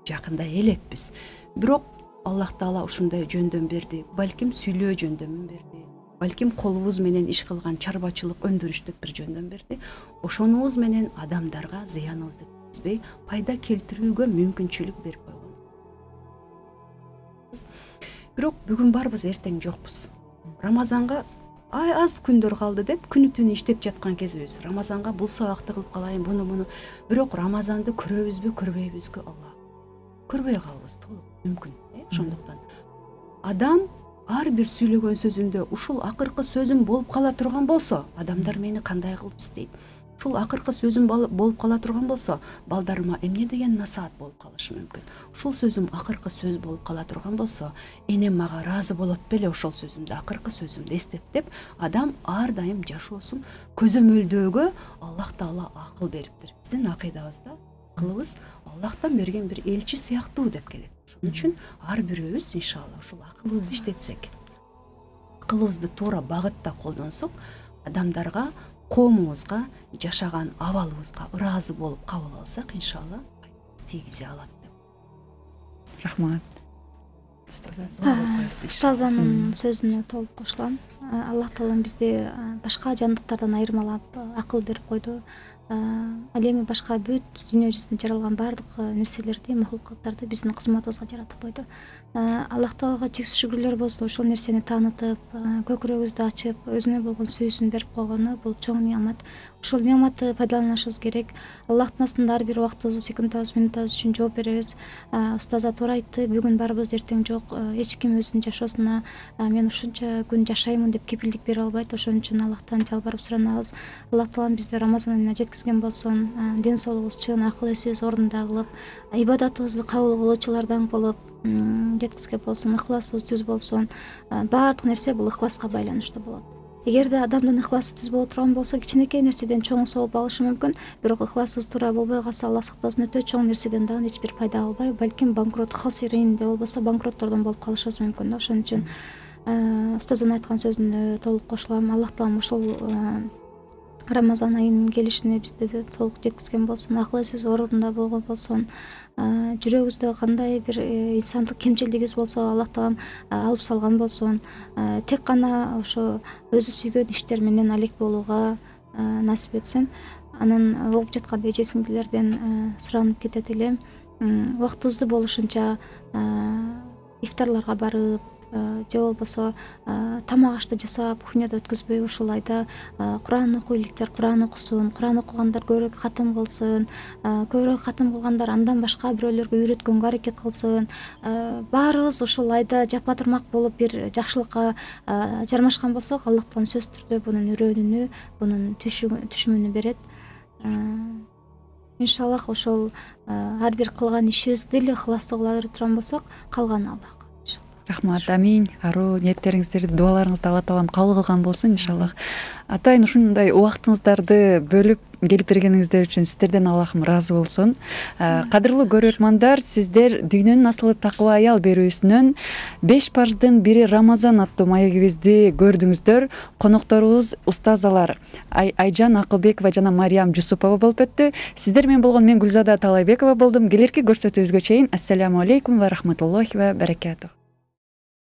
жакында элекпиз. Бирок Аллах Таала ушундай жөндөм берди. Балким сүйлөө жөндөмүн берди. Балким колубуз менен иш кылган чарбачылык, өндүрүштүк бир жөндөм берди. Ошонубуз менен адамдарга зыяныбызды тийгизбей, пайда келтирүүгө мүмкүнчүлүк берип койгон. Бирок бүгүн барбыз, эртең жокпуз. Рамазанга аз күндөр калды деп күнү түнү иштеп жаткан кезибиз. Рамазанга бул сабакты кылып калайын, буну. Бирок Рамазанды көрөбүзбү, көрбөйбүзбү? Алла. Көрбөй калабыз, толук мүмкүн. Ошондуктан адам ар бир сүйлөгөн сөзүндө ушул акыркы сөзүм болуп кала турган болсо, адамдар мени кандай кылып издейт? Ушул акыркы сөзүм болуп кала турган болсо, балдарыма эмне деген насаат болуп калышы мүмкүн. Ушул сөзүм акыркы сөз болуп кала турган болсо, энем мага ыраазы болот беле ошол сөзүмдү, акыркы сөзүмдү эстеп деп, адам ар дайым жашоосун көзөмөлдөөгө Аллах Таала акыл бериптир. Биздин акыйдабызда акылыбыз Аллахтан берген бир элчи сыяктуу деп келет. Ошон үчүн ар бирөөбүз иншалла ушул акылыбызды иштетсек, акылыбызды туура багытта колдонсок, адамдарга, коомубузга, жашаган абалыбызга ыраазы болуп кабыл алсак, иншалла тийгизе алат деп. рахмат. Устазанын сөзүнө толук кошулам. Аллах таалам бизди башка жандыктардан айырмалап акыл берип койду. Ал эми башка бүт дүйнө жүзүндө жаралган баардык нерселерди, махлукаттарды биздин кызматыбызга жаратып койду. Аллах таалага чексиз шүгүрлөр болсун, ошол нерсени таанытып, көкүрөгүбүздү ачып, өзүнө болгон сүйүүсүн берип койгону бул чоң неамат. Ошол неаматты пайдаланышыбыз керек. Аллахтын астында ар бир убактыбызды, секундубуз, минутубуз үчүн жооп беребиз. Устаза туура айтты, бүгүн барбыз, эртең жок. Эч ким өзүнүн жашоосуна мен ушунча күн жашаймын деп кепилдик бере албайт. Ошон үчүн Аллахтан жалбарып суранабыз. Аллах таалам бизди Рамазан айына жеткизген болсун, ден соолугубуз чын, акыл эсибиз орунда кылып, ибадатыбызды кабыл кылуучулардан кылып жеткизген болсун, ыхласыбыз түз болсун. Баардык нерсе бул ыхласка байланыштуу болот. Эгерде адамдын ыхласы түз боло турган болсо, кичинекей нерседен чоң сооп алышы мүмкүн, бирок ыхласыбыз туура болбой калса, Аллах сактасын, өтө чоң нерседен дагы эч бир пайда албай, балким банкрот, хасирин де болбосо банкроттордон болуп калышыбыз мүмкүн. Ошон үчүн устаздын айткан сөзүнө толук кошулам. Аллах таалам ушул Рамазан айынын келишине бизди толук жеткизген болсун, акыл эсибиз орунда болгон болсун, жүрөгүбүздө кандай бир инсандык кемчилдигибиз болсо, Аллах таалам алып салган болсун. Тек гана ошо өзү сүйгөн иштер менен алек болууга насип этсин. Анан угуп жаткан эже сиңдилерден суранып кетет элем, убактыбызды болушунча ифтарларга барып, же болбосо тамак ашты жасап кухняда өткөзбөй, ушул айда Куран окуу электер Куран окусун, Куран окугандар көбүрөөк катым кылсын, көбүрөөк катым кылгандар андан башка бирөөлөргө үйрөткөнгө аракет кылсын. Баарыбыз ушул айда жапа-тырмак болуп бир жакшылыкка жармашкан болсок, Аллах таалам сөзсүз түрдө бунун үрөөнүнү, бунун түшүмүнү берет. Иншаллах ошол ар бир кылган ишибизди эле ыхластуу кыла бере турган болсок, калганы Аллах. Рахмат, амин. Аруу ниеттериңиздерди, дуаларыңызды Алла таалам кабыл кылган болсун иншаллах. Атайын ушундай убактыңыздарды бөлүп келип бергениңиздер үчүн сиздерден Аллахым ыраазы болсун. Кадырлуу көрөрмандар, сиздер Дүйнөнүн асылы такыба аял берүүсүнөн 5 парздын бири Рамазан аттуу маегибизди көрдүңүздөр. Конокторубуз устазалар Айжан Акылбекова жана Мариям Жусупова болуп өттү. Сиздер менен болгон мен Гүлзада Талайбекова болдум. Келерки көрсөтүүбүзгө чейин ассаламу алейкум ва рахматуллахи ва баракатух.